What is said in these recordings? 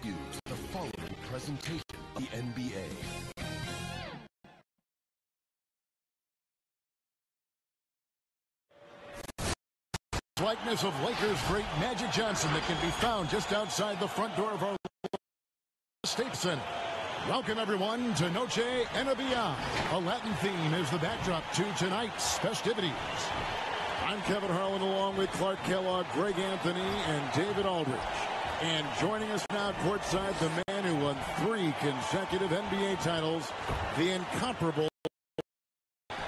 use the following presentation of the NBA. Likeness of Lakers great Magic Johnson that can be found just outside the front door of our State Center. Welcome, everyone, to Noche and Beyond. A Latin theme is the backdrop to tonight's festivities. I'm Kevin Harlan along with Clark Kellogg, Greg Anthony, and David Aldridge. And joining us now courtside, the man who won 3 consecutive NBA titles, the incomparable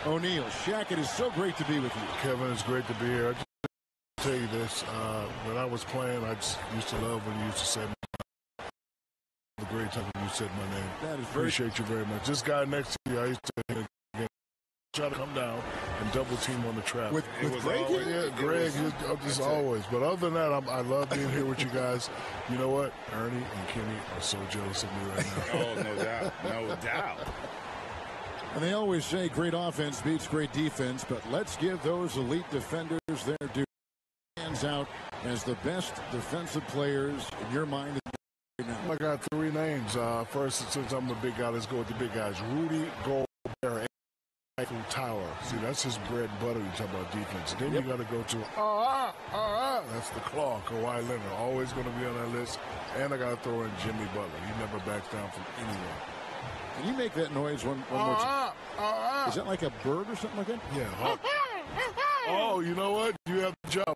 O'Neal. Shaq, it is so great to be with you. Kevin, it's great to be here. I just tell you this, when I was playing, I just used to love when you used to say the great time when you said my name. That is Appreciate you very much. This guy next to you, I used to try to come down and double team on the trap. With Greg? Yeah, Greg, just always. But other than that, I love being here with you guys. You know what? Ernie and Kenny are so jealous of me right now. Oh, no doubt. No doubt. And they always say great offense beats great defense, but let's give those elite defenders their due. Stands out as the best defensive players in your mind right now. I got 3 names. First, since I'm a big guy, let's go with the big guys. Rudy Gobert. Eiffel Tower. See, that's his bread and butter. You talk about defense. Then you got to go to that's the claw. Kawhi Leonard, always going to be on that list. And I got to throw in Jimmy Butler. He never backs down from anyone. Can you make that noise one more time? Is that like a bird or something like that? Yeah. Oh, you know what? You have the job.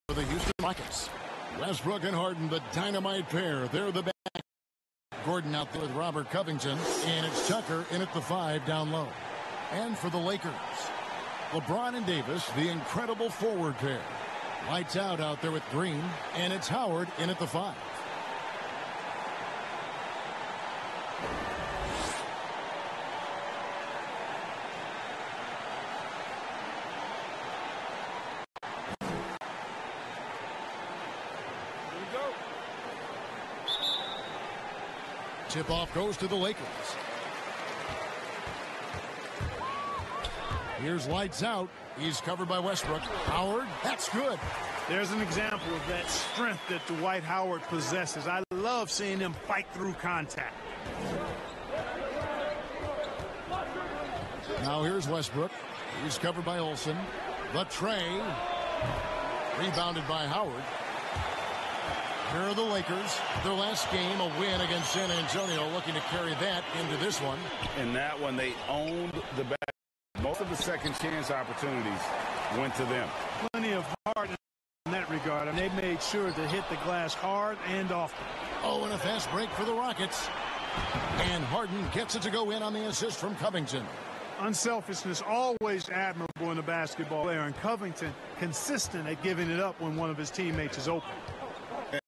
For the Houston Rockets. Westbrook and Harden, the dynamite pair. They're the back. Gordon out there with Robert Covington. And it's Tucker in at the 5 down low. And for the Lakers, LeBron and Davis, the incredible forward pair. Lights out there with Green. And it's Howard in at the 5. Tip-off goes to the Lakers. Here's lights out. He's covered by Westbrook. Howard, that's good. There's an example of that strength that Dwight Howard possesses. I love seeing him fight through contact. Now here's Westbrook. He's covered by Olsen. The tray. Rebounded by Howard. Here are the Lakers. Their last game, a win against San Antonio, looking to carry that into this one. In that one, they owned the back. Most of the second chance opportunities went to them. Plenty of heart in that regard, and they made sure to hit the glass hard and often. Oh, and a fast break for the Rockets. And Harden gets it to go in on the assist from Covington. Unselfishness always admirable in a basketball player, and Covington consistent at giving it up when one of his teammates is open.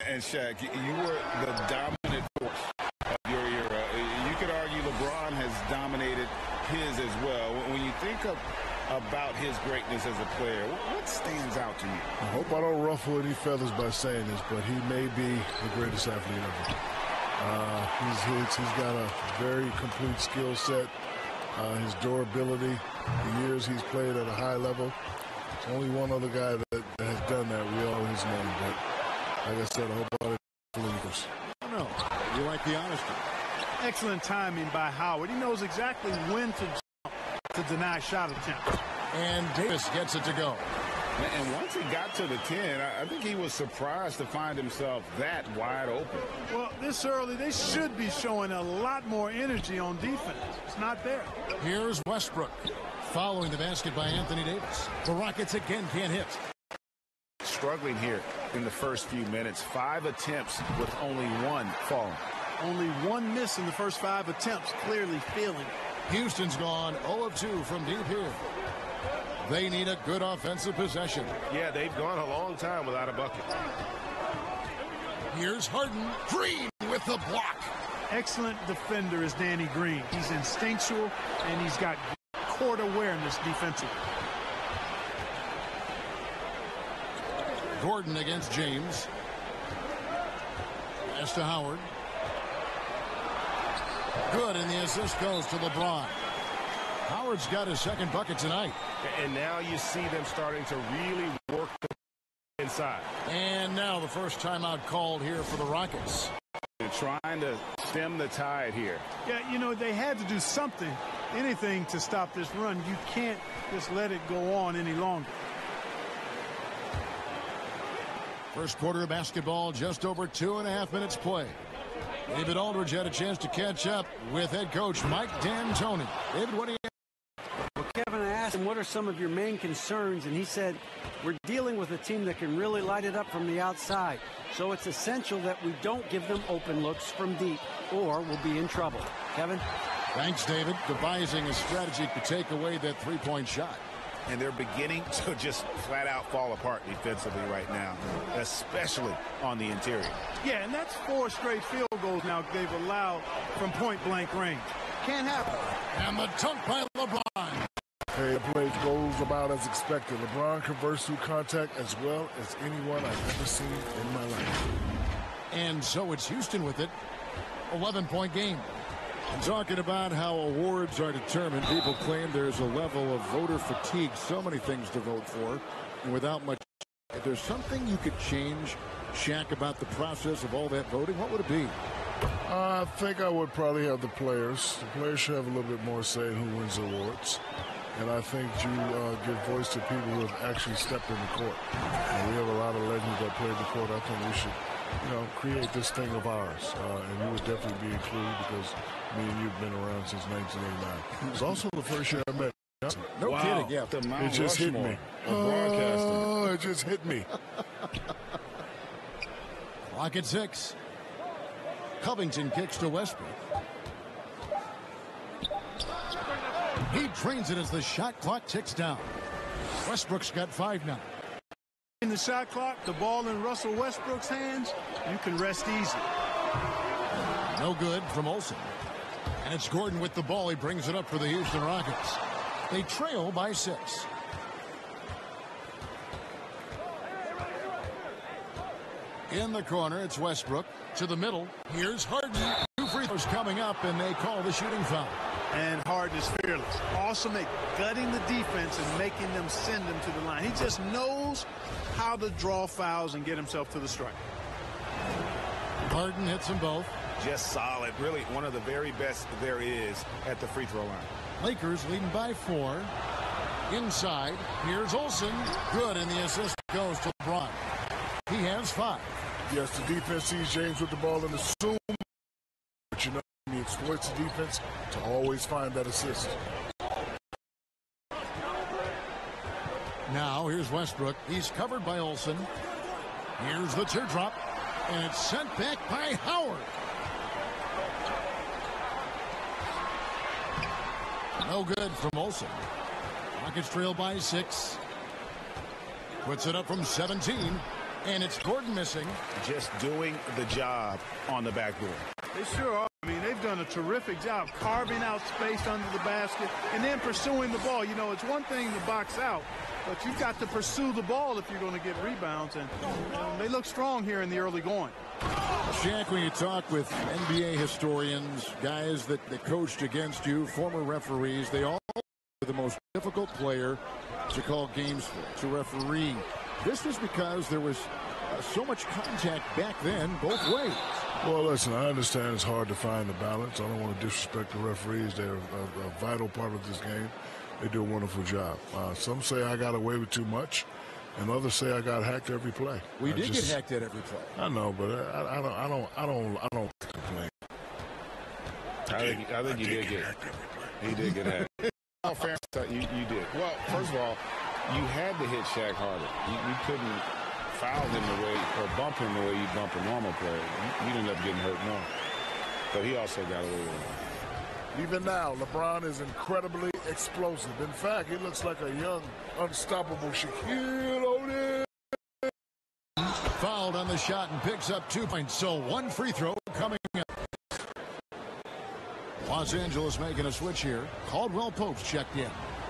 And Shaq, you were the dominant force of your era. You could argue LeBron has dominated his as well. When you think about his greatness as a player, what stands out to you? I hope I don't ruffle any feathers by saying this, but he may be the greatest athlete ever. He's got a very complete skill set. His durability, the years he's played at a high level. There's only one other guy that has done that. We all know his name, but like I said, I hope I don't lose. No, you like the honesty. Excellent timing by Howard. He knows exactly when to jump to deny shot attempts. And Davis gets it to go. And once he got to the 10, I think he was surprised to find himself that wide open. Well, this early, they should be showing a lot more energy on defense. It's not there. Here's Westbrook following the basket by Anthony Davis. The Rockets again can't hit. Struggling here in the first few minutes. 5 attempts with only 1 falling. Only 1 miss in the first 5 attempts, clearly feeling. Houston's gone 0 of 2 from deep here. They need a good offensive possession. Yeah, they've gone a long time without a bucket. Here's Harden. Green with the block. excellent defender is Danny Green. He's instinctual, and he's got court awareness defensively. Gordon against James. Pass to Howard. Good, and the assist goes to LeBron. Howard's got his second bucket tonight. And now you see them starting to really work inside. And now the first timeout called here for the Rockets. They're trying to stem the tide here. Yeah, you know, they had to do something, anything to stop this run. You can't just let it go on any longer. First quarter of basketball, just over 2.5 minutes play. David Aldridge had a chance to catch up with head coach Mike D'Antoni. David, what do you have? Well, Kevin, I asked him, what are some of your main concerns? And he said, we're dealing with a team that can really light it up from the outside. So it's essential that we don't give them open looks from deep, or we'll be in trouble. Kevin? Thanks, David. Devising a strategy to take away that three-point shot. And they're beginning to just flat out fall apart defensively right now, especially on the interior. Yeah, and that's 4 straight field goals now they've allowed from point-blank range. Can't happen. And the dunk by LeBron. Hey, the play goes about as expected. LeBron converts through contact as well as anyone I've ever seen in my life. And so it's Houston with it. 11-point game. And talking about how awards are determined, people claim there's a level of voter fatigue. So many things to vote for, and without much. If there's something you could change, Shaq, about the process of all that voting, what would it be? I think I would probably have the players. The players should have a little bit more say in who wins awards. And I think you give voice to people who have actually stepped in the court. And we have a lot of legends that played the court. I think we should, create this thing of ours. And you would definitely be included because me and you've been around since 1989. It's also the first year I met. No kidding, yeah. It just hit me. Oh, it just hit me. Clock at 6. Covington kicks to Westbrook. He trains it as the shot clock ticks down. Westbrook's got 5 now. In the shot clock, the ball in Russell Westbrook's hands, you can rest easy. No good from Olsen. And it's Gordon with the ball. He brings it up for the Houston Rockets. They trail by 6. In the corner, it's Westbrook. To the middle, here's Harden. 2 free throws coming up, and they call the shooting foul. And Harden is fearless. Awesome at gutting the defense and making them send him to the line. He just knows how to draw fouls and get himself to the strike. Harden hits them both. Just solid. Really one of the very best there is at the free throw line. Lakers leading by 4. Inside, here's Olsen. Good, and the assist goes to LeBron. He has 5. Yes, the defense sees James with the ball and assume, but he exploits the defense to always find that assist. Now, here's Westbrook. He's covered by Olsen. Here's the teardrop, and it's sent back by Howard. No good from Olsen. Rockets trail by 6. Puts it up from 17. And it's Gordon missing. Just doing the job on the backboard. They sure are. I mean, they've done a terrific job carving out space under the basket and then pursuing the ball. You know, it's one thing to box out, but you've got to pursue the ball if you're going to get rebounds. And they look strong here in the early going. Shaq, when you talk with NBA historians, guys that coached against you, former referees, they all are the most difficult player to call games for, to referee. This was because there was so much contact back then both ways. Well, listen, I understand it's hard to find the balance. I don't want to disrespect the referees. They're a vital part of this game. They do a wonderful job. Some say I got away with too much, and others say I got hacked every play. We did get hacked at every play. I know, but I don't complain. I think you did get hacked every play. He did get hacked. All fair, you did. Well, first of all, you had to hit Shaq harder. You couldn't foul him the way or bump him the way you bump a normal player. You'd end up getting hurt more. But he also got away with it. Even now, LeBron is incredibly explosive. In fact, he looks like a young, unstoppable Shaquille O'Neal. Fouled on the shot and picks up 2 points. So 1 free throw coming up. Los Angeles making a switch here. Caldwell Pope's checked in.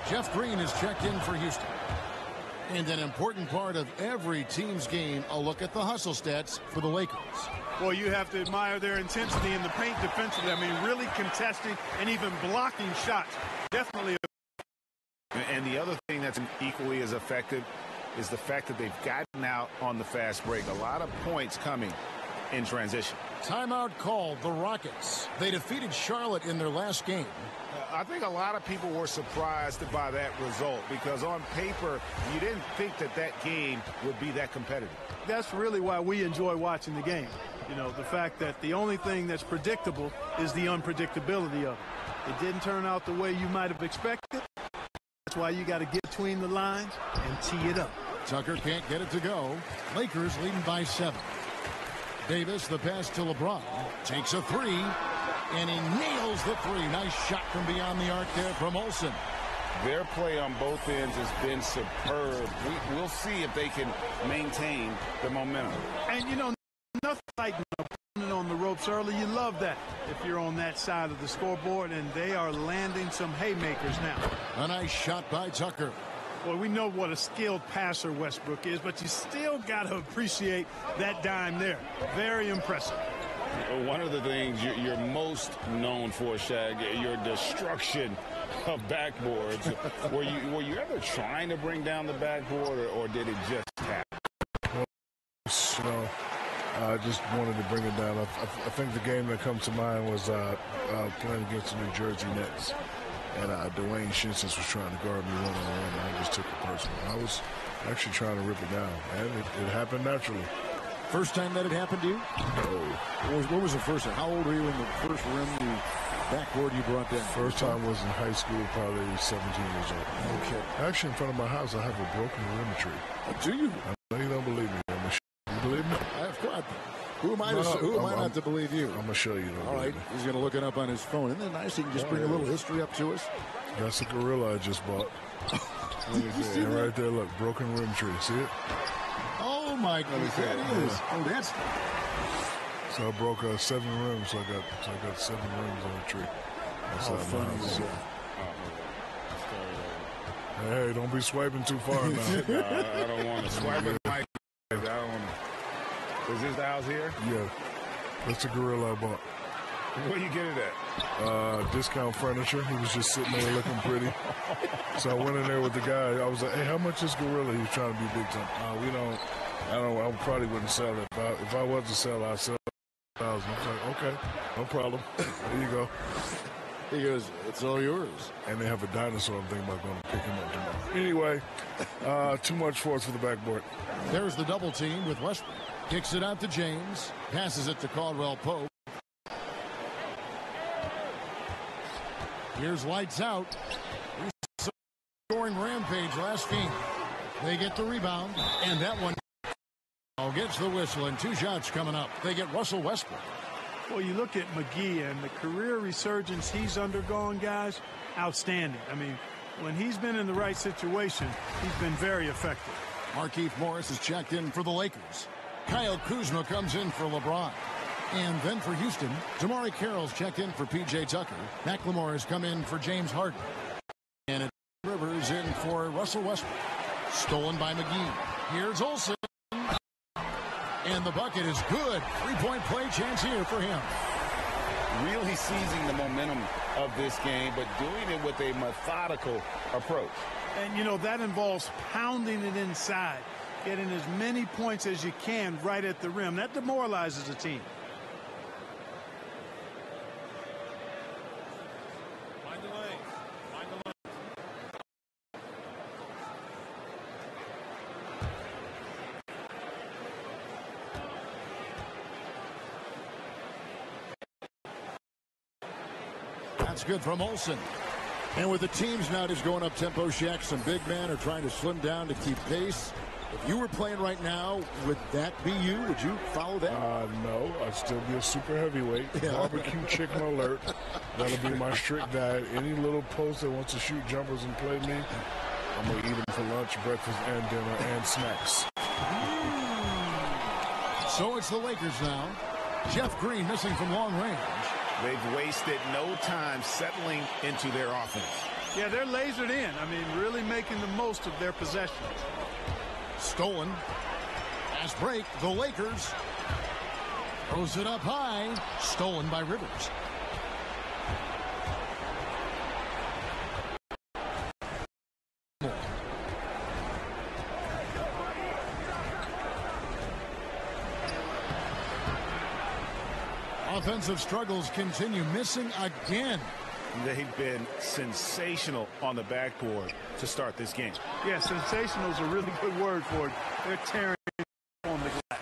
Jeff Green is checked in for Houston. And an important part of every team's game, a look at the hustle stats for the Lakers. Well, you have to admire their intensity in the paint defensively. I mean, really contesting and even blocking shots. Definitely. And the other thing that's equally as effective is the fact that they've gotten out on the fast break. A lot of points coming in transition. Timeout called the Rockets. They defeated Charlotte in their last game. I think a lot of people were surprised by that result because on paper, you didn't think that that game would be that competitive. That's really why we enjoy watching the game. You know, the fact that the only thing that's predictable is the unpredictability of it. It didn't turn out the way you might have expected. That's why you got to get between the lines and tee it up. Tucker can't get it to go. Lakers leading by 7. Davis, the pass to LeBron. Takes a 3, and he nails the 3. Nice shot from beyond the arc there from Olsen. Their play on both ends has been superb. We'll see if they can maintain the momentum. And, you know, nothing like on the ropes early. You love that if you're on that side of the scoreboard, and they are landing some haymakers now. A nice shot by Tucker. Well, we know what a skilled passer Westbrook is, but you still got to appreciate that dime there. Very impressive. One of the things you're most known for, Shag, your destruction of backboards. were you ever trying to bring down the backboard, or did it just happen? Well, I just wanted to bring it down. I think the game that comes to mind was playing against the New Jersey Nets. And Dwayne Shinsis was trying to guard me one-on-one, and I just took it personal. I was actually trying to rip it down, and it happened naturally. First time that it happened to you? No. What was the first time? How old were you in the first rim, the backboard you brought down? First time was in high school, probably 17 years old. Okay. Actually, in front of my house, I have a broken rim tree. Do you? I know you don't believe me. You believe me? Of course. Who am I not to believe you? I'm going to show you. All right. He's going to look it up on his phone. Isn't it nice? He can just bring a little history up to us. That's a gorilla I just bought. And right there, look, broken rim tree. See it? Oh, my goodness. That is. Oh, that's. So I broke 7 rims. So I got 7 rims on the tree. That's how funny is that? Hey, don't be swiping too far now. I don't want to swipe it. I don't want to. Is this the house here? Yeah. That's a gorilla I bought. Where you get it at? Discount furniture. He was just sitting there looking pretty. So I went in there with the guy. I was like, hey, how much is gorilla? He was trying to be big time. I probably wouldn't sell it. If I was to sell, I'd sell $1,000. I was like, okay, no problem. There you go. He goes, it's all yours. And they have a dinosaur. I'm thinking about going to pick him up tomorrow. Anyway, too much force for the backboard. There's the double team with Westbrook. Kicks it out to James. Passes it to Caldwell Pope. Here's lights out. Scoring rampage last game. They get the rebound. And that one gets the whistle. And 2 shots coming up. They get Russell Westbrook. Well, you look at McGee and the career resurgence he's undergone, guys, outstanding. I mean, when he's been in the right situation, he's been very effective. Markieff Morris is checked in for the Lakers. Kyle Kuzma comes in for LeBron. And then for Houston, Damari Carroll's checked in for P.J. Tucker. McLemore has come in for James Harden. And Rivers in for Russell Westbrook. Stolen by McGee. Here's Olsen. And the bucket is good. 3-point play chance here for him. Really seizing the momentum of this game, but doing it with a methodical approach. And, you know, that involves pounding it inside. Getting as many points as you can right at the rim. That demoralizes a team. Find the lane. Find the lane. That's good from Olsen. And with the teams now just going up tempo, Shaq, some big men are trying to slim down to keep pace. If you were playing right now, would that be you? Would you follow that? No, I'd still be a super heavyweight. Yeah. Barbecue chicken alert. That'll be my strict diet. Any little post that wants to shoot jumpers and play me, I'm going to eat them for lunch, breakfast, and dinner, and snacks. So it's the Lakers now. Jeff Green missing from long range. They've wasted no time settling into their offense. Yeah, they're lasered in. I mean, really making the most of their possessions. Stolen. Fast break. The Lakers. Throws it up high. Stolen by Rivers. Offensive struggles continue. Missing again. They've been sensational on the backboard to start this game. Yeah, sensational is a really good word for it. They're tearing on the glass.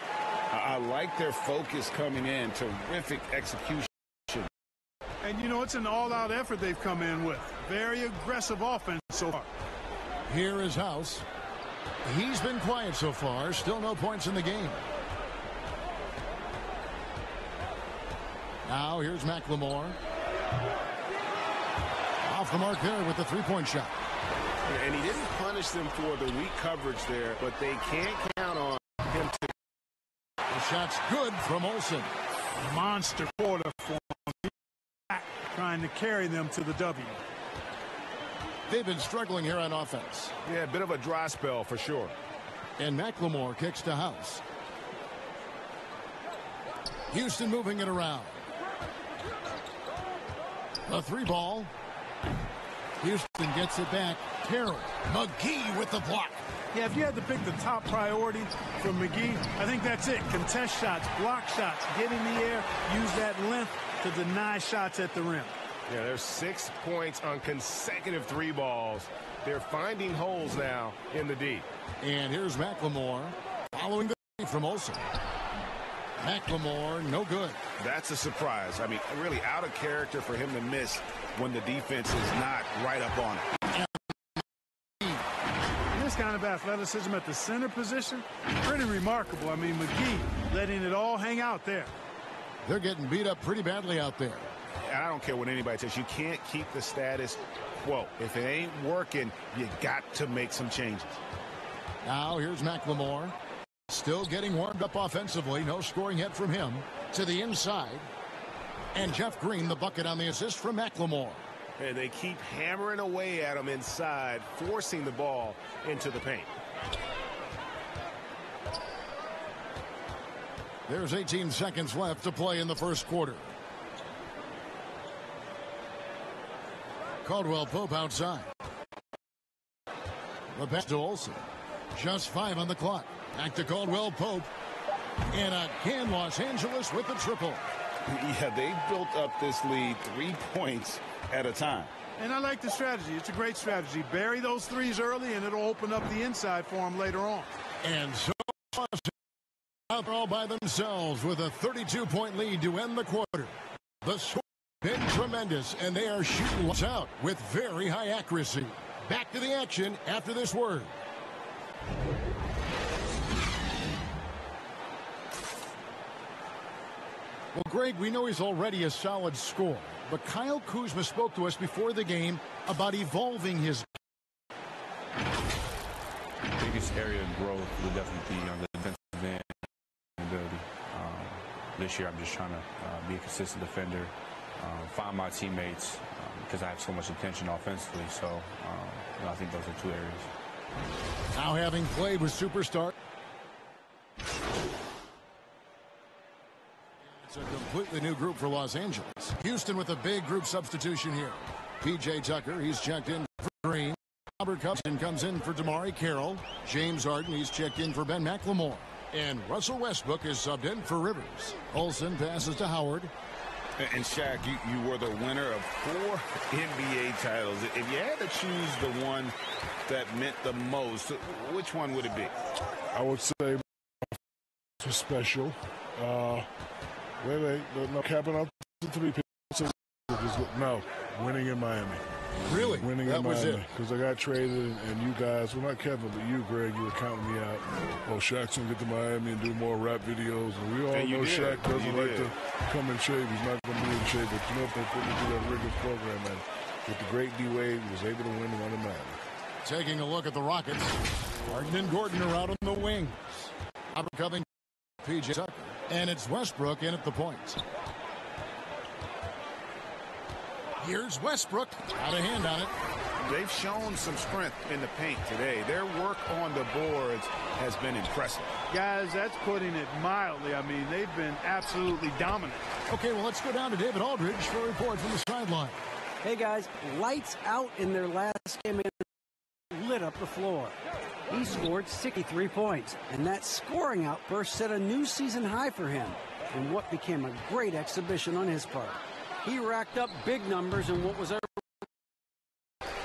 I like their focus coming in. Terrific execution. And, you know, it's an all-out effort they've come in with. Very aggressive offense so far. Here is House. He's been quiet so far. Still no points in the game. Now here's McLemore. Off the mark there with the three-point shot. And he didn't punish them for the weak coverage there, but they can't count on him to. The shot's good from Olsen. Monster quarter for him. Trying to carry them to the W. They've been struggling here on offense. Yeah, a bit of a dry spell for sure. And McLemore kicks to House. Houston moving it around. A three ball. Houston gets it back. Carroll. McGee with the block. Yeah, if you had to pick the top priority from McGee, I think that's it. Contest shots, block shots, get in the air, use that length to deny shots at the rim. Yeah, there's 6 points on consecutive three balls. They're finding holes now in the D. And here's McLemore following the lead from Olsen. McLemore, no good. That's a surprise. I mean, really out of character for him to miss when the defense is not right up on it. This kind of athleticism at the center position, pretty remarkable. I mean, McGee letting it all hang out there. They're getting beat up pretty badly out there. And I don't care what anybody says. You can't keep the status quo. If it ain't working, you got to make some changes. Now here's McLemore. Still getting warmed up offensively. No scoring hit from him. To the inside. And Jeff Green, the bucket on the assist from McLemore. And they keep hammering away at him inside, forcing the ball into the paint. There's 18 seconds left to play in the first quarter. Caldwell Pope outside. The pass to Olsen. Just 5 on the clock. Back to Caldwell Pope. And again, Los Angeles with the triple. Yeah, they built up this lead 3 points at a time. And I like the strategy. It's a great strategy. Bury those threes early, and it'll open up the inside for them later on. And so out all by themselves with a 32-point lead to end the quarter. The score has been tremendous, and they are shooting lights out with very high accuracy. Back to the action after this word. Well, Greg, we know he's already a solid scorer, but Kyle Kuzma spoke to us before the game about evolving his biggest area of growth would definitely be on the defensive end ability. This year, I'm just trying to be a consistent defender, find my teammates because I have so much attention offensively. So I think those are 2 areas. Now having played with superstar. It's a completely new group for Los Angeles. Houston with a big group substitution here. P.J. Tucker, he's checked in for Green. Robert Covington comes in for Damari Carroll. James Harden, he's checked in for Ben McLemore. And Russell Westbrook is subbed in for Rivers. Olsen passes to Howard. And Shaq, you were the winner of 4 NBA titles. If you had to choose the one that meant the most, which one would it be? I would say it was special. Wait, no, capping out the 3 pieces. No, winning in Miami. Really? Winning that in was Miami. it. Because I got traded, and you guys, well, not Kevin, but you, Greg, you were counting me out. Oh, Shaq's going to get to Miami and do more rap videos. And we all know Shaq doesn't like to come in shape. He's not going to be in shape. But you know, if they put me through that rigorous program, and with the great D-Wade, he was able to win one in Miami. Taking a look at the Rockets. Harden and Gordon are out on the wings. Robert Covington, P.J. Tucker. And it's Westbrook in at the point. Here's Westbrook. Got a hand on it. They've shown some strength in the paint today. Their work on the boards has been impressive. Guys, that's putting it mildly. I mean, they've been absolutely dominant. Okay, well, let's go down to David Aldridge for a report from the sideline. Hey, guys, lights out in their last game and lit up the floor. He scored 63 points, and that scoring outburst set a new season high for him in what became a great exhibition on his part. He racked up big numbers in what was a...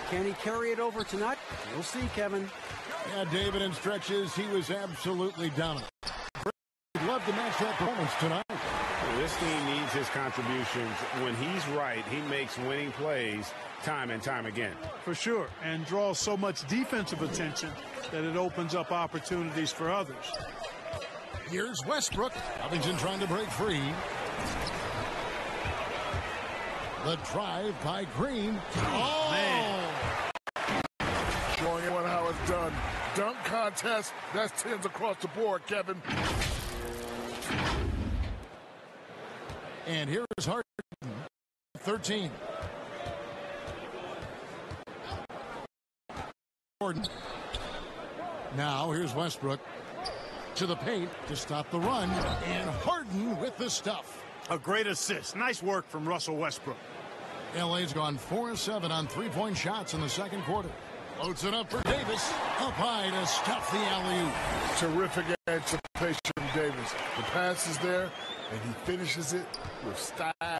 Can he carry it over tonight? We'll see, Kevin. Yeah, David, in stretches, he was absolutely dominant. We'd love to match that performance tonight. This team needs his contributions. When he's right, he makes winning plays time and time again. For sure, and draws so much defensive attention that it opens up opportunities for others. Here's Westbrook. Covington trying to break free. The drive by Green. Oh, man. Showing everyone how it's done. Dunk contest. That's 10s across the board, Kevin. And here's Harden. 13. Gordon. Now here's Westbrook to the paint to stop the run. And Harden with the stuff. A great assist. Nice work from Russell Westbrook. LA's gone 4-7 on three-point shots in the second quarter. Loads it up for Davis. Up high to stuff the alley-oop. Terrific anticipation from Davis. The pass is there, and he finishes it with style.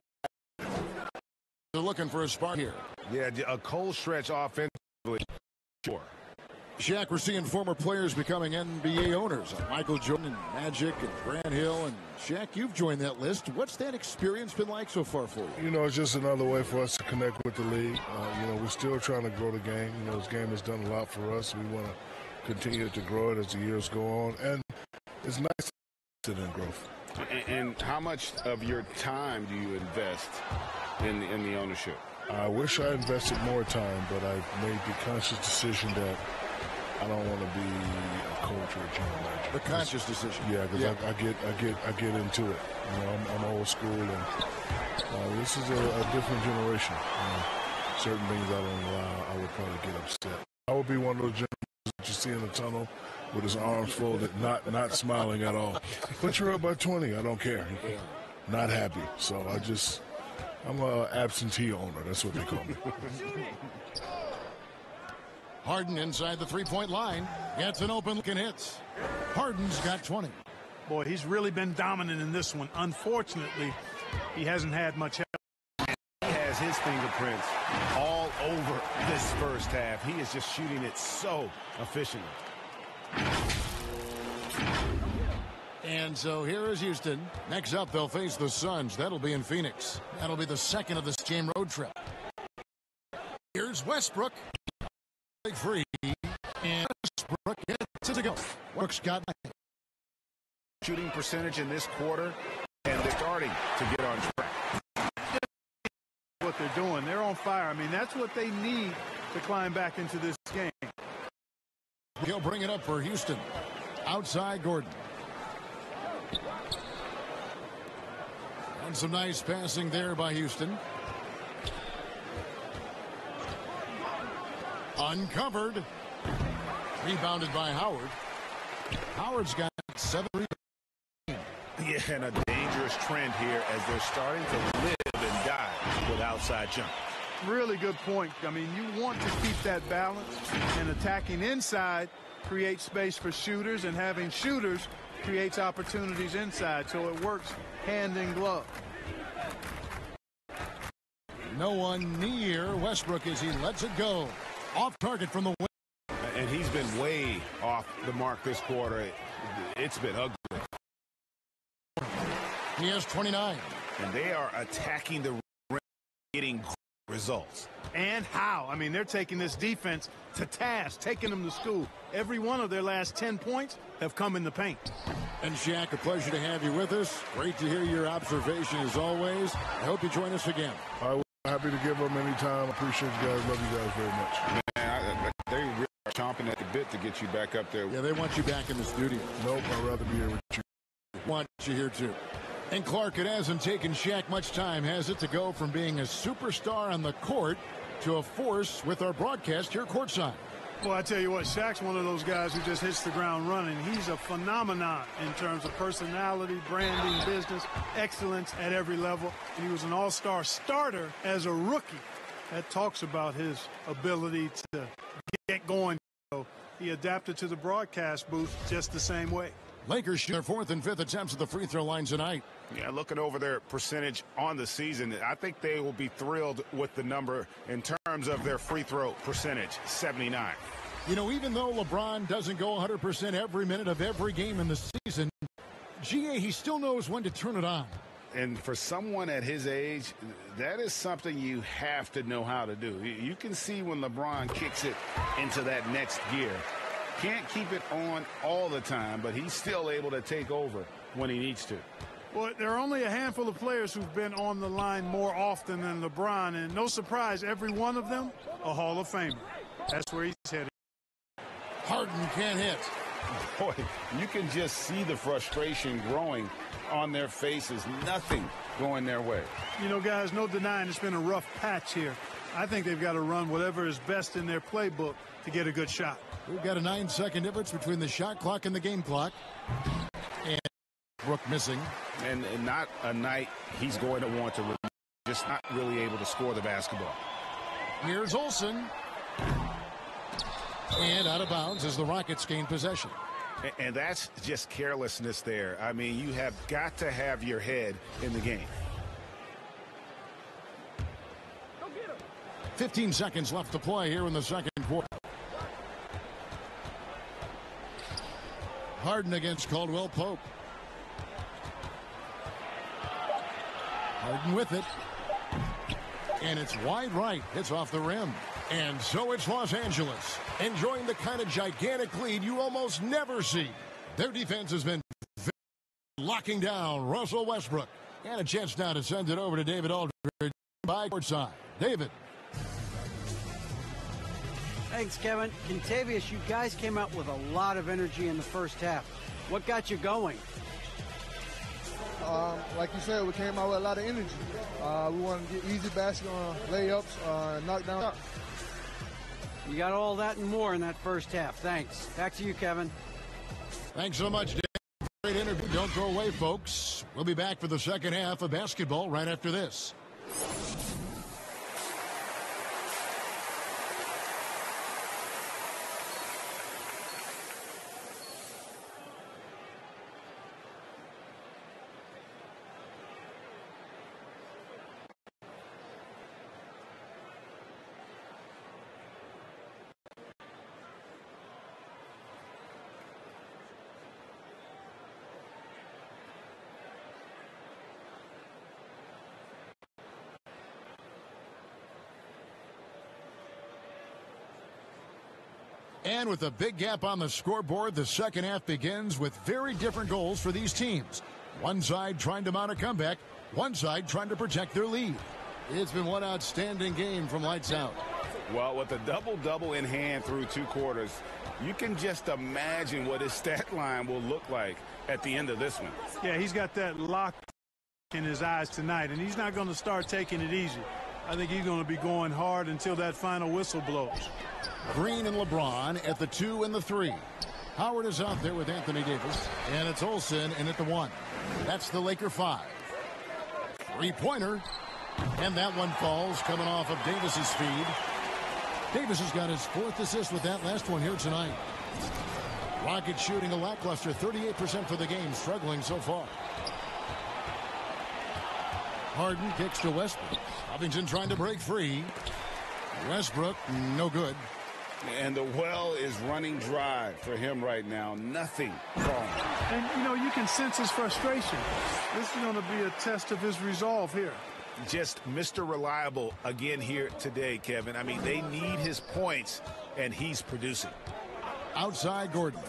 They're looking for a spark here. Yeah, a cold stretch offensively. Sure. Shaq, we're seeing former players becoming NBA owners. Michael Jordan and Magic and Grant Hill. And Shaq, you've joined that list. What's that experience been like so far for you? You know, it's just another way for us to connect with the league. You know, we're still trying to grow the game. You know, this game has done a lot for us. We want to continue to grow it as the years go on. And it's nice to see it in growth. And how much of your time do you invest in the ownership? I wish I invested more time, but I've made the conscious decision that I don't want to be a coach or a general manager. The conscious decision. Yeah, because I get into it. You know, I'm old school, and this is a different generation. Certain things I don't allow, I would probably get upset. I would be one of those generals that you see in the tunnel with his arms folded, not smiling at all. But you're up by 20. I don't care. Not happy. So I'm an absentee owner. That's what they call me. Harden inside the three-point line. Gets an open look and hits. Harden's got 20. Boy, he's really been dominant in this one. Unfortunately, he hasn't had much help. He has his fingerprints all over this first half. He is just shooting it so efficiently. And so here is Houston. Next up, they'll face the Suns. That'll be in Phoenix. That'll be the second of this game road trip. Here's Westbrook. Big free. And Westbrook gets it to go. Works got Shooting percentage in this quarter, and they're starting to get on track. What they're doing, they're on fire. I mean, that's what they need to climb back into this game. He'll bring it up for Houston. Outside Gordon. And some nice passing there by Houston. Uncovered. Rebounded by Howard. Howard's got 7 rebounds. Yeah, and a dangerous trend here as they're starting to live and die with outside jump. Really good point. I mean, you want to keep that balance, and attacking inside creates space for shooters, and having shooters creates opportunities inside, so it works hand in glove. No one near Westbrook as he lets it go. Off target from the wing. And he's been way off the mark this quarter. It's been ugly. He has 29. And they are attacking the rim, getting results. And how? I mean, they're taking this defense to task, taking them to school. Every one of their last 10 points have come in the paint. And Shaq, a pleasure to have you with us. Great to hear your observation as always. I hope you join us again. I'm happy to give them any time. Appreciate you guys. Love you guys very much. Man, they really are chomping at the bit to get you back up there. Yeah, they want you back in the studio. Nope, I'd rather be here with you. Want you here too. And Clark, it hasn't taken Shaq much time, has it, to go from being a superstar on the court to a force with our broadcast here courtside? Well, I tell you what, Shaq's one of those guys who just hits the ground running. He's a phenomenon in terms of personality, branding, business, excellence at every level. And he was an all-star starter as a rookie. That talks about his ability to get going. So he adapted to the broadcast booth just the same way. Lakers shoot their 4th and 5th attempts at the free throw line tonight. Yeah, looking over their percentage on the season, I think they will be thrilled with the number in terms of their free throw percentage, 79. You know, even though LeBron doesn't go 100% every minute of every game in the season, GA, he still knows when to turn it on. And for someone at his age, that is something you have to know how to do. You can see when LeBron kicks it into that next gear. Can't keep it on all the time, but he's still able to take over when he needs to. Well, there are only a handful of players who've been on the line more often than LeBron, and no surprise, every one of them a Hall of Famer. That's where he's headed. Harden can't hit. Boy, you can just see the frustration growing on their faces. Nothing going their way. You know, guys, no denying it's been a rough patch here. I think they've got to run whatever is best in their playbook to get a good shot. We've got a 9-second difference between the shot clock and the game clock. And Brook missing. And not a night he's going to want to just not really able to score the basketball. Here's Olsen. And out of bounds as the Rockets gain possession. And that's just carelessness there. I mean, you have got to have your head in the game. 15 seconds left to play here in the second quarter. Harden against Caldwell Pope. Harden with it. And it's wide right. It's off the rim. And so it's Los Angeles, enjoying the kind of gigantic lead you almost never see. Their defense has been locking down Russell Westbrook. And a chance now to send it over to David Aldridge by courtside. David. Thanks, Kevin. Contavious, you guys came out with a lot of energy in the first half. What got you going? Like you said, we came out with a lot of energy. We wanted to get easy basket on layups and knock down. You got all that and more in that first half. Thanks. Back to you, Kevin. Thanks so much, Dave. Great interview. Don't go away, folks. We'll be back for the second half of basketball right after this. And with a big gap on the scoreboard, the second half begins with very different goals for these teams. One side trying to mount a comeback, one side trying to protect their lead. It's been one outstanding game from lights out. Well, with a double-double in hand through 2 quarters, you can just imagine what his stat line will look like at the end of this one. Yeah, he's got that lock in his eyes tonight, and he's not going to start taking it easy. I think he's going to be going hard until that final whistle blows. Green and LeBron at the 2 and the 3. Howard is out there with Anthony Davis. And it's Olsen in at the 1. That's the Laker 5. 3-pointer. And that one falls coming off of Davis's speed. Davis has got his 4th assist with that last one here tonight. Rockets shooting a lackluster 38% for the game, struggling so far. Harden kicks to Westbrook. Covington trying to break free. Westbrook, no good. And the well is running dry for him right now. Nothing falling. And, you know, you can sense his frustration. This is going to be a test of his resolve here. Just Mr. Reliable again here today, Kevin. I mean, they need his points, and he's producing. Outside Gordon.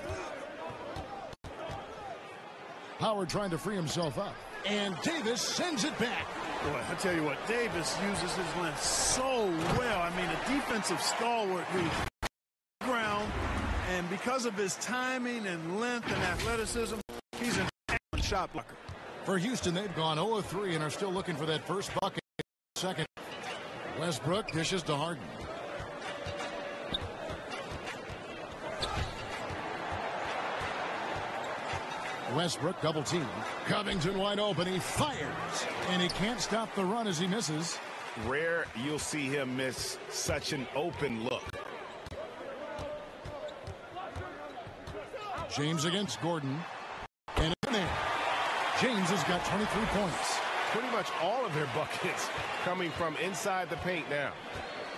Howard trying to free himself up. And Davis sends it back. Boy, I tell you what, Davis uses his length so well. I mean, a defensive stalwart who's ground, and because of his timing and length and athleticism, he's an excellent shot blocker. For Houston, they've gone 0-3 and are still looking for that first bucket. Second, Westbrook dishes to Harden. Westbrook double team. Covington wide open. He fires. And he can't stop the run as he misses. Rare you'll see him miss such an open look. James against Gordon. And in there. James has got 23 points. Pretty much all of their buckets coming from inside the paint now.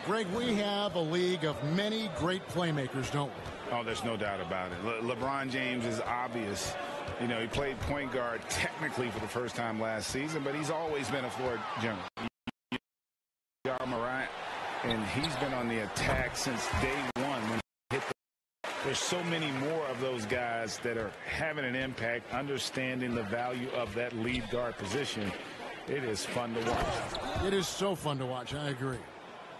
Greg, we have a league of many great playmakers, don't we? Oh, there's no doubt about it. LeBron James is obvious. You know, he played point guard technically for the first time last season, but he's always been a floor general. Morant, and he's been on the attack since day one when he hit there's so many more of those guys that are having an impact, understanding the value of that lead guard position. It is fun to watch. It is so fun to watch. I agree.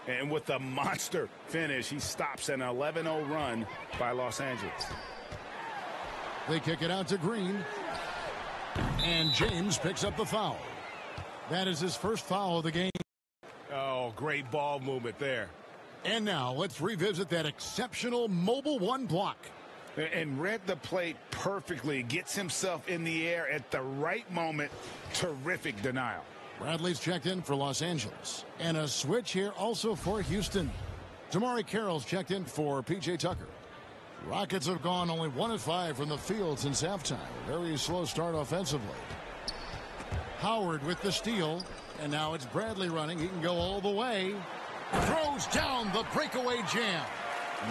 And with a monster finish, he stops an 11-0 run by Los Angeles. They kick it out to Green. And James picks up the foul. That is his first foul of the game. Oh, great ball movement there. And now let's revisit that exceptional mobile one block. And read the play perfectly. Gets himself in the air at the right moment. Terrific denial. Bradley's checked in for Los Angeles. And a switch here also for Houston. Carroll's checked in for P.J. Tucker. Rockets have gone only 1 of 5 from the field since halftime. Very slow start offensively. Howard with the steal. And now it's Bradley running. He can go all the way. Throws down the breakaway jam.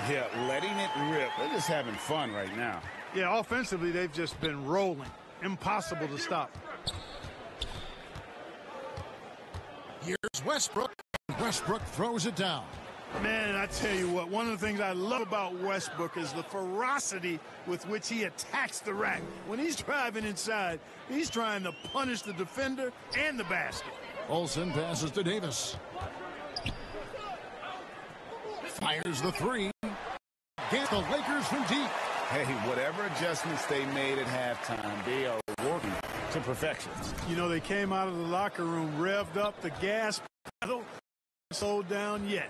Yeah, letting it rip. They're just having fun right now. Yeah, offensively, they've just been rolling. Impossible to stop. Here's Westbrook. Westbrook throws it down. Man, I tell you what, one of the things I love about Westbrook is the ferocity with which he attacks the rack. When he's driving inside, he's trying to punish the defender and the basket. Olsen passes to Davis. Fires the three. Get the Lakers from deep. Hey, whatever adjustments they made at halftime, they are working to perfection. You know, they came out of the locker room, revved up the gas pedal, slowed down yet.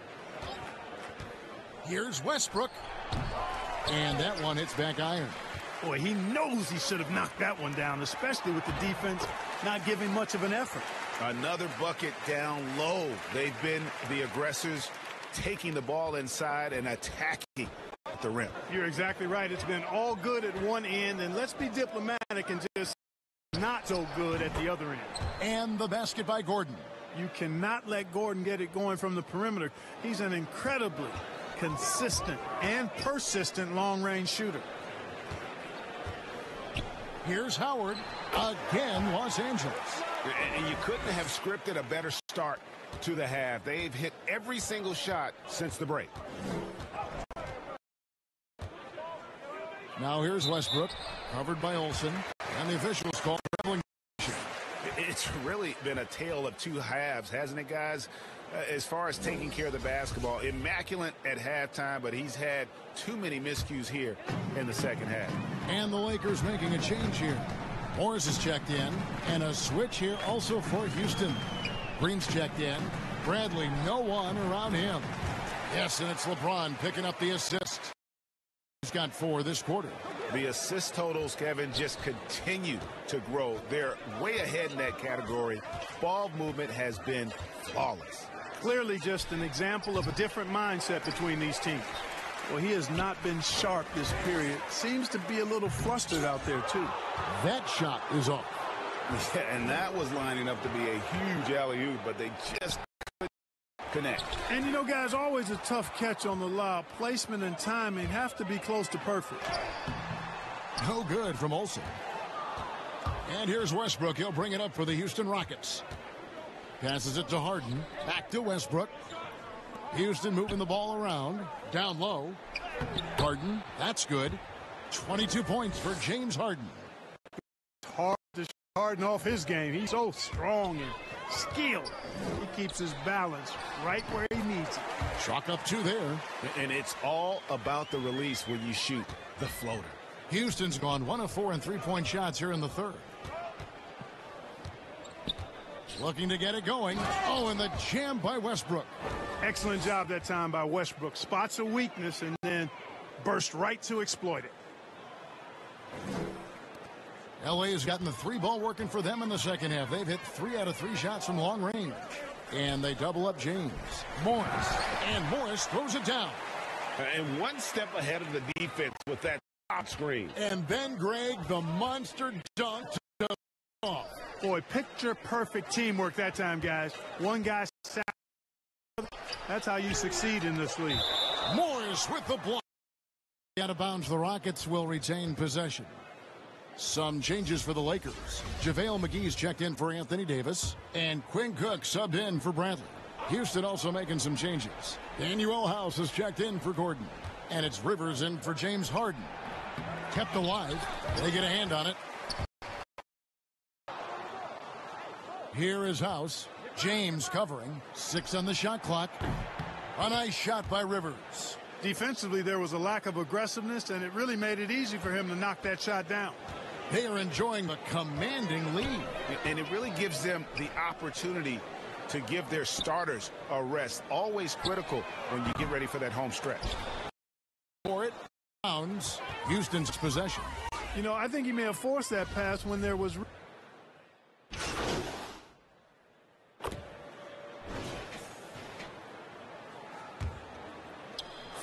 Here's Westbrook. And that one hits back iron. Boy, he knows he should have knocked that one down, especially with the defense not giving much of an effort. Another bucket down low. They've been the aggressors, taking the ball inside and attacking at the rim. You're exactly right. It's been all good at one end, and let's be diplomatic and just not so good at the other end. And the basket by Gordon. You cannot let Gordon get it going from the perimeter. He's an incredibly consistent and persistent long-range shooter. Here's Howard. Again, Los Angeles. And you couldn't have scripted a better start to the half. They've hit every single shot since the break. Now here's Westbrook, covered by Olsen, and the officials call traveling. It's really been a tale of two halves, hasn't it, guys? As far as taking care of the basketball, immaculate at halftime, but he's had too many miscues here in the second half. And the Lakers making a change here. Morris is checked in, and a switch here also for Houston. Green's checked in. Bradley, no one around him. Yes, and it's LeBron picking up the assist. He's got 4 this quarter. The assist totals, Kevin, just continue to grow. They're way ahead in that category. Ball movement has been flawless. Clearly just an example of a different mindset between these teams. Well, he has not been sharp this period. Seems to be a little flustered out there, too. That shot is off. Yeah, and that was lining up to be a huge alley-oop, but they just couldn't connect. And, you know, guys, always a tough catch on the lob. Placement and timing have to be close to perfect. No good from Olsen. And here's Westbrook. He'll bring it up for the Houston Rockets. Passes it to Harden. Back to Westbrook. Houston moving the ball around. Down low. Harden. That's good. 22 points for James Harden. It's hard to Harden off his game. He's so strong and skilled. He keeps his balance right where he needs it. Chalk up 2 there. And it's all about the release when you shoot the floater. Houston's gone 1 of 4 in 3-point shots here in the third. Looking to get it going. Oh, and the jam by Westbrook. Excellent job that time by Westbrook. Spots a weakness and then burst right to exploit it. LA has gotten the three ball working for them in the second half. They've hit 3 out of 3 shots from long range. And they double up James. Morris. And Morris throws it down. And one step ahead of the defense with that top screen. And then, Greg, the monster dunk to off. Boy, picture-perfect teamwork that time, guys. One guy sat. That's how you succeed in this league. Morris with the block. Out of bounds, the Rockets will retain possession. Some changes for the Lakers. JaVale McGee's checked in for Anthony Davis. And Quinn Cook subbed in for Bradley. Houston also making some changes. Daniel House has checked in for Gordon. And it's Rivers in for James Harden. Kept alive. They get a hand on it. Here is House. James covering. 6 on the shot clock. A nice shot by Rivers. Defensively, there was a lack of aggressiveness, and it really made it easy for him to knock that shot down. They are enjoying the commanding lead. And it really gives them the opportunity to give their starters a rest. Always critical when you get ready for that home stretch. For it, Browns, Houston's possession. You know, I think he may have forced that pass when there was...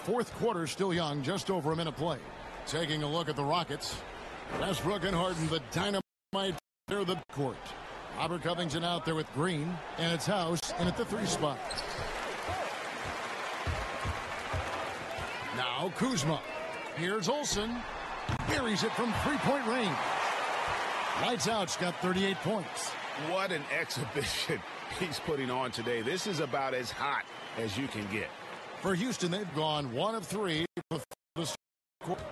Fourth quarter still young, just over a minute play. Taking a look at the Rockets. Westbrook and Harden, the dynamite near the court. Robert Covington out there with Green, and it's House in at the 3 spot. Now Kuzma. Here's Olsen. Buries it from 3-point range. Lights out's got 38 points. What an exhibition he's putting on today. This is about as hot as you can get. For Houston, they've gone 1 of 3 for the quarter.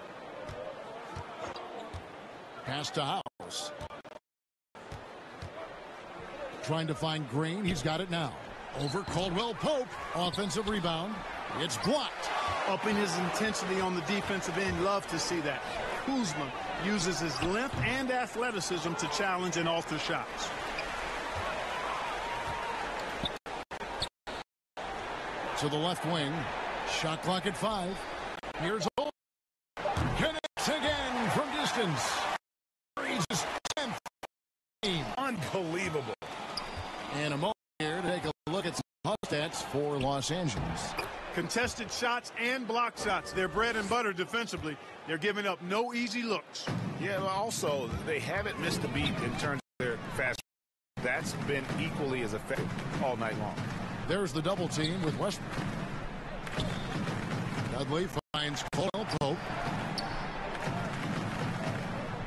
Pass to House. Trying to find Green. He's got it now. Over Caldwell Pope. Offensive rebound. It's blocked. Upping his intensity on the defensive end. Love to see that. Kuzma uses his length and athleticism to challenge and alter shots. To the left wing. Shot clock at 5. Here's Olsen. Connects again from distance. Reaches 10th. Unbelievable. And a moment here to take a look at some stats for Los Angeles. Contested shots and block shots. They're bread and butter defensively. They're giving up no easy looks. Yeah, but also, they haven't missed a beat in terms of their fast. That's been equally as effective all night long. There's the double team with Westbrook. Dudley finds Caldwell Pope.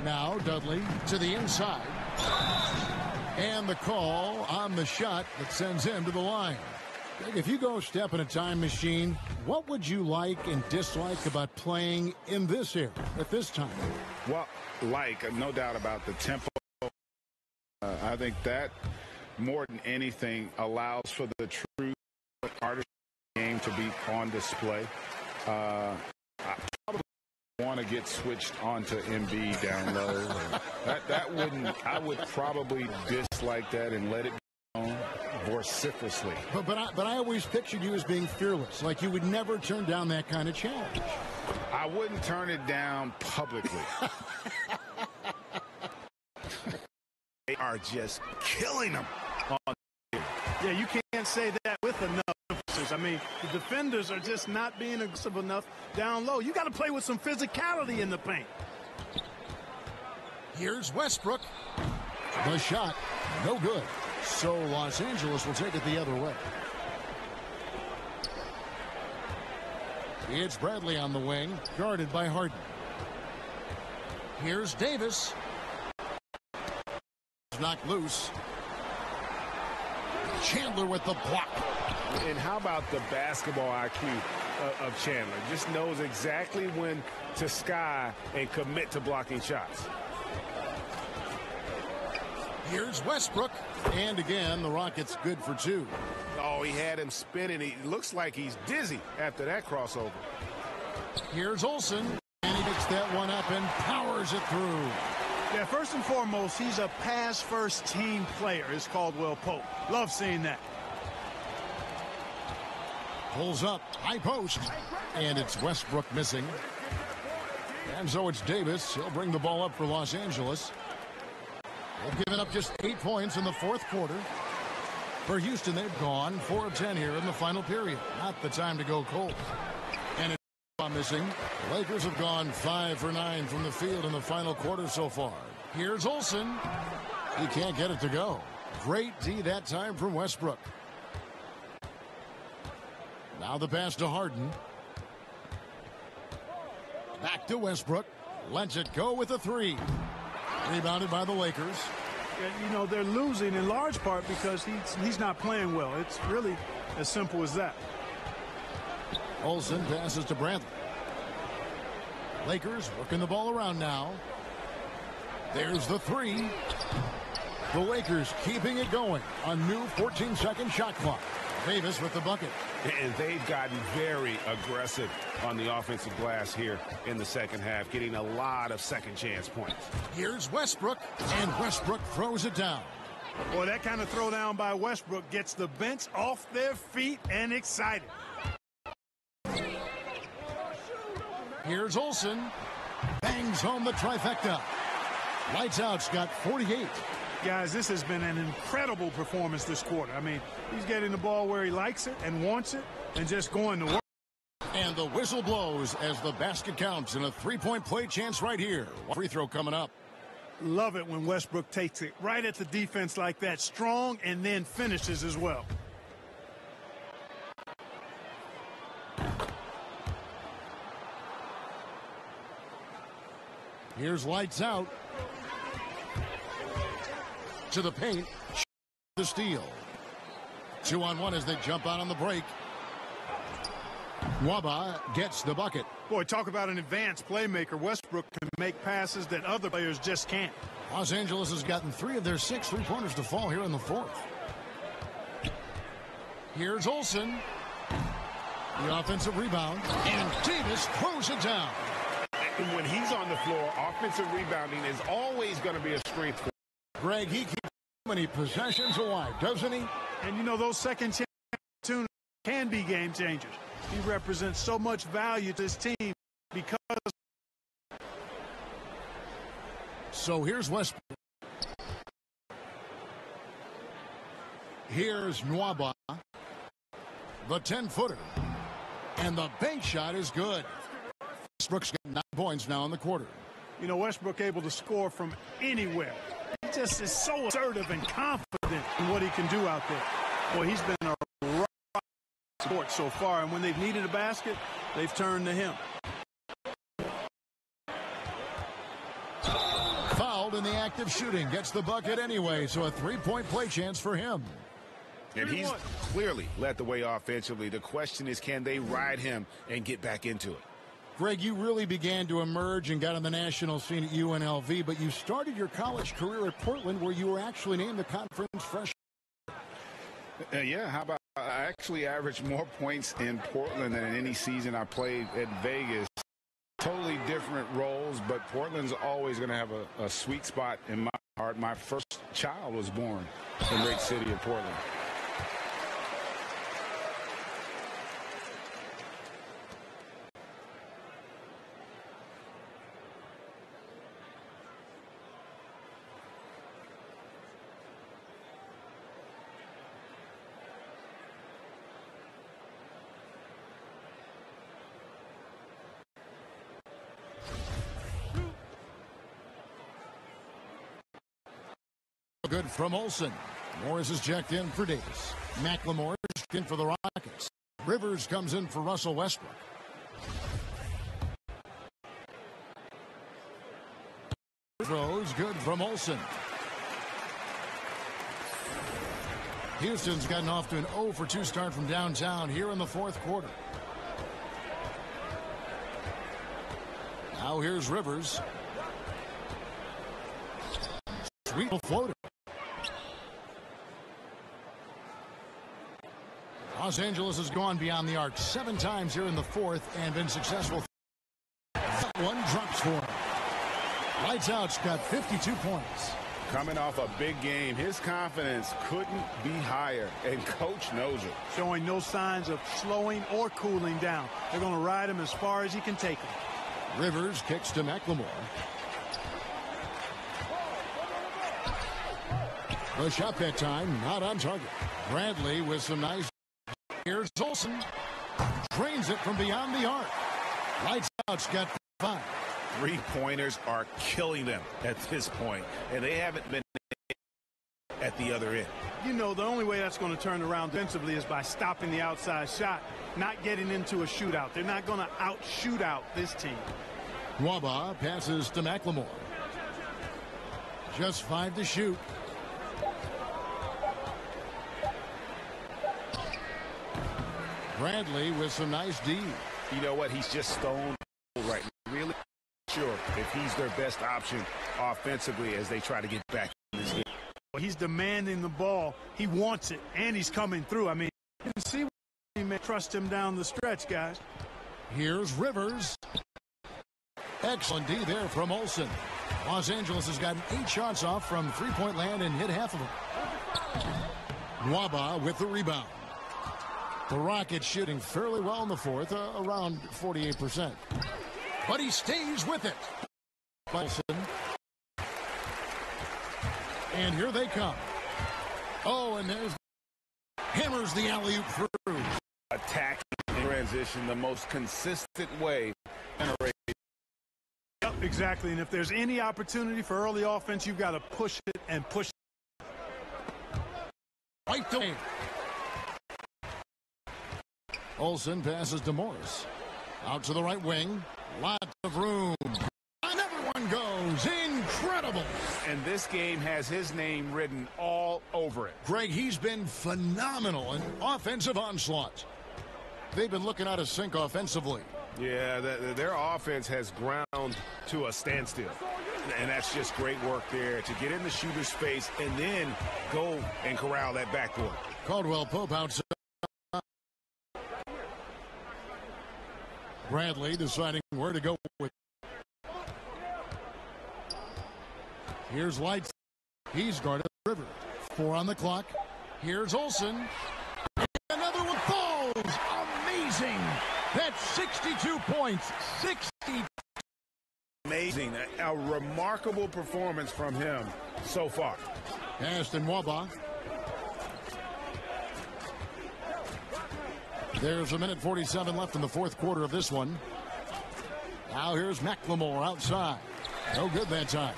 Now Dudley to the inside. And the call on the shot that sends him to the line. If you go step in a time machine, what would you like and dislike about playing in this era at this time? Well, no doubt about the tempo. I think that more than anything allows for the true artistry game to be on display. I probably want to get switched onto Embiid down low. I would probably dislike that and let it go on vociferously. But I always pictured you as being fearless, like you would never turn down that kind of challenge. I wouldn't turn it down publicly. They are just killing them. Yeah, you can't say that with enough emphasis. I mean, the defenders are just not being aggressive enough down low. You got to play with some physicality in the paint. Here's Westbrook. The shot, no good. So Los Angeles will take it the other way. It's Bradley on the wing, guarded by Harden. Here's Davis. Knocked loose. Chandler with the block. And how about the basketball IQ of Chandler? Just knows exactly when to sky and commit to blocking shots. Here's Westbrook. And again, the Rockets good for 2. Oh, he had him spinning. He looks like he's dizzy after that crossover. Here's Olsen. And he picks that one up and powers it through. Yeah, first and foremost, he's a pass-first team player, is Caldwell Pope. Love seeing that. Pulls up, high post, and it's Westbrook missing. And so it's Davis. He'll bring the ball up for Los Angeles. They've given up just 8 points in the fourth quarter. For Houston, they've gone 4 of 10 here in the final period. Not the time to go cold. And it's missing. The Lakers have gone 5 for 9 from the field in the final quarter so far. Here's Olsen. He can't get it to go. Great D that time from Westbrook. Now the pass to Harden. Back to Westbrook. Lets it go with a 3. Rebounded by the Lakers. You know, they're losing in large part because he's not playing well. It's really as simple as that. Olsen passes to Brantley. Lakers working the ball around now. There's the 3. The Lakers keeping it going. A new 14-second shot clock. Davis with the bucket. And they've gotten very aggressive on the offensive glass here in the second half, getting a lot of second chance points. Here's Westbrook, and Westbrook throws it down. Boy, that kind of throwdown by Westbrook gets the bench off their feet and excited. Here's Olsen. Bangs home the trifecta. Lights out's got 48. Guys, this has been an incredible performance this quarter. I mean, he's getting the ball where he likes it and wants it and just going to work. And the whistle blows as the basket counts and a 3-point play chance right here. Free throw coming up. Love it when Westbrook takes it right at the defense like that, strong, and then finishes as well. Here's lights out. To the paint. The steal. 2-on-1 as they jump out on the break. Nwaba gets the bucket. Boy, talk about an advanced playmaker. Westbrook can make passes that other players just can't. Los Angeles has gotten 3 of their 6 3-pointers to fall here in the fourth. Here's Olsen. The offensive rebound. And Davis throws it down. And when he's on the floor, offensive rebounding is always going to be a strength for him. Greg, he keeps many possessions alive, doesn't he? And, you know, those second chance opportunities can be game changers. He represents so much value to his team because. So here's Westbrook. Here's Nwaba. The 10-footer. And the bank shot is good. Westbrook's got 9 points now in the quarter. You know, Westbrook able to score from anywhere. He just is so assertive and confident in what he can do out there. Boy, he's been a rock sport so far, and when they've needed a basket, they've turned to him. Fouled in the act of shooting. Gets the bucket anyway, so a 3-point play chance for him. And he's clearly led the way offensively. The question is, can they ride him and get back into it? Greg, you really began to emerge and got on the national scene at UNLV, but you started your college career at Portland, where you were actually named the conference freshman. Yeah, how about I actually averaged more points in Portland than in any season I played at Vegas. Totally different roles, but Portland's always going to have a sweet spot in my heart. My first child was born in the great city of Portland. Good from Olsen. Morris is checked in for Davis. McLemore is in for the Rockets. Rivers comes in for Russell Westbrook. Throws good from Olsen. Houston's gotten off to an 0 for 2 start from downtown here in the fourth quarter. Now here's Rivers. Sweet floater. Los Angeles has gone beyond the arc 7 times here in the fourth and been successful. That one drops for him. Lights Out's got 52 points. Coming off a big game, his confidence couldn't be higher, and coach knows it. Showing no signs of slowing or cooling down. They're going to ride him as far as he can take him. Rivers kicks to McLemore. The shot that time, not on target. Bradley with some nice. Here's Olsen. Drains it from beyond the arc. Lights Out's got 5. Three-pointers are killing them at this point, and they haven't been at the other end. You know, the only way that's going to turn around defensively is by stopping the outside shot, not getting into a shootout. They're not going to out-shoot out this team. Nwaba passes to McLemore. Just 5 to shoot. Bradley with some nice D. You know what? He's just stone right now. Really sure if he's their best option offensively as they try to get back in this game. Well, he's demanding the ball. He wants it, and he's coming through. I mean, you can see he may trust him down the stretch, guys. Here's Rivers. Excellent D there from Olsen. Los Angeles has gotten 8 shots off from three-point land and hit half of them. Nwaba with the rebound. The Rockets shooting fairly well in the fourth, around 48%. But he stays with it. Olsen. And here they come. Oh, and there's hammers the alley-oop through. Attack in transition, the most consistent way. Yep, exactly. And if there's any opportunity for early offense, you've got to push it and push it. Right there. Olsen passes to Morris. Out to the right wing. Lots of room. And everyone goes. Incredible. And this game has his name written all over it. Greg, he's been phenomenal in offensive onslaughts. They've been looking out of sync offensively. Yeah, their offense has ground to a standstill. And that's just great work there to get in the shooter's face and then go and corral that backboard. Caldwell Pope outside. Bradley deciding where to go with. Here's Lights. He's guarded River. 4 on the clock. Here's Olsen. Another one falls. Amazing. That's 62 points. 60. Amazing. A remarkable performance from him so far. Aston Nwaba. There's 1:47 left in the fourth quarter of this one. Now here's McLemore outside. No good that time.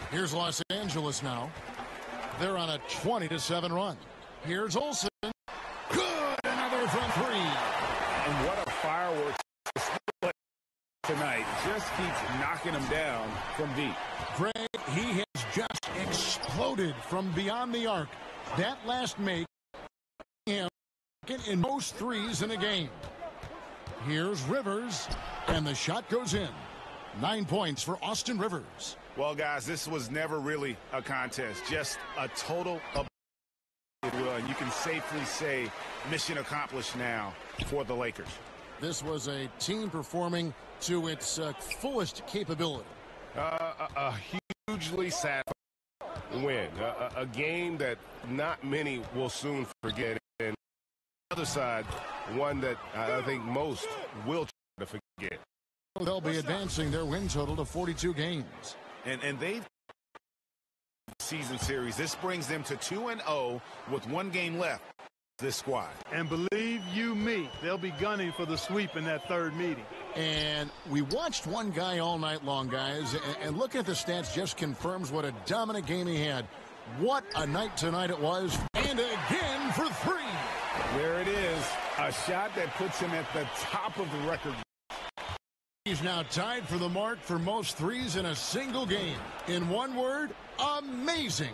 Here's Los Angeles now. They're on a 20-7 run. Here's Olsen. Good. Another from 3. And what a fireworks tonight. Just keeps knocking them down from deep. Greg, he has just exploded from beyond the arc. That last make him in most threes in a game. Here's Rivers, and the shot goes in. 9 points for Austin Rivers. Well, guys, this was never really a contest, just a total of you can safely say mission accomplished now for the Lakers. This was a team performing to its fullest capability. A hugely satisfying win, a game that not many will soon forget. And on the other side, one that I think most will try to forget. They'll be advancing their win total to 42 games. And they've season series. This brings them to 2-0 with 1 game left. This squad. And believe you me, they'll be gunning for the sweep in that third meeting. And we watched one guy all night long, guys, and looking at the stats just confirms what a dominant game he had. What a night tonight it was. And again for 3. There it is. A shot that puts him at the top of the record. He's now tied for the mark for most threes in a single game. In one word, amazing.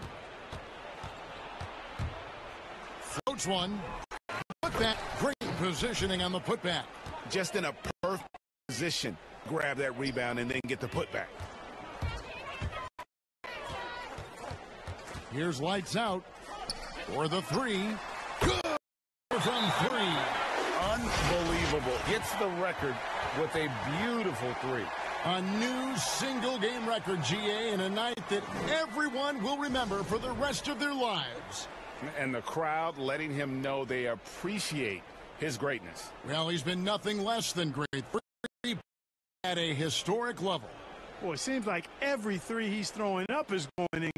Floats one. Put that great positioning on the putback. Just in a perfect position. Grab that rebound and then get the putback. Here's Lights Out for the 3. Good from 3. Unbelievable. Gets the record with a beautiful three. A new single-game record, GA, in a night that everyone will remember for the rest of their lives. And the crowd letting him know they appreciate his greatness. Well, he's been nothing less than great. Three at a historic level. Boy, it seems like every three he's throwing up is going in.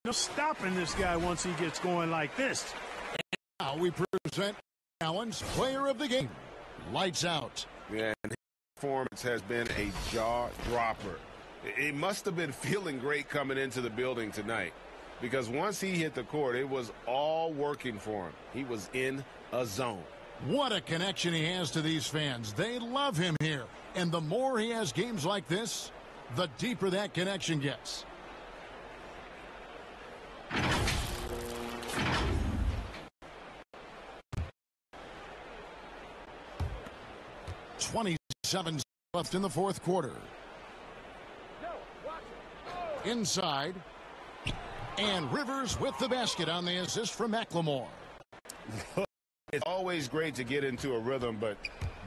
No stopping this guy once he gets going like this. And now we present Allen's player of the game. Lights out. Yeah, and his performance has been a jaw-dropper. He must have been feeling great coming into the building tonight, because once he hit the court, it was all working for him. He was in a zone. What a connection he has to these fans. They love him here. And the more he has games like this, the deeper that connection gets. .27 left in the fourth quarter. Inside. And Rivers with the basket on the assist from McLemore. It's always great to get into a rhythm, but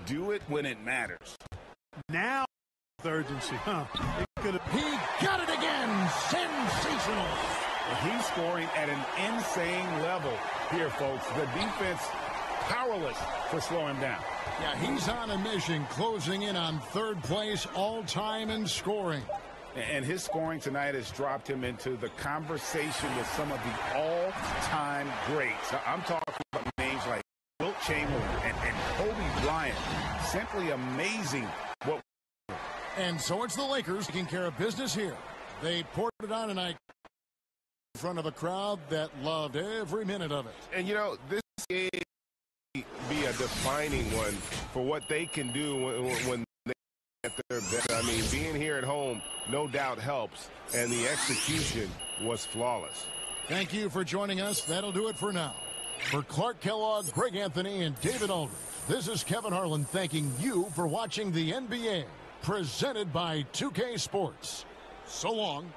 do it when it matters. Now, urgency, huh? He got it again. Sensational. He's scoring at an insane level here, folks. The defense powerless to slow him down. Yeah, he's on a mission, closing in on third place all-time in scoring. And his scoring tonight has dropped him into the conversation with some of the all-time greats. I'm talking about names like Wilt Chamberlain and Kobe Bryant. Simply amazing. And so it's the Lakers taking care of business here. They poured it on tonight in front of a crowd that loved every minute of it. And, you know, this game be a defining one for what they can do when they at their best. I mean, being here at home no doubt helps, and the execution was flawless. Thank you for joining us. That'll do it for now. For Clark Kellogg, Greg Anthony, and David Aldridge, this is Kevin Harlan thanking you for watching the NBA, presented by 2K Sports. So long.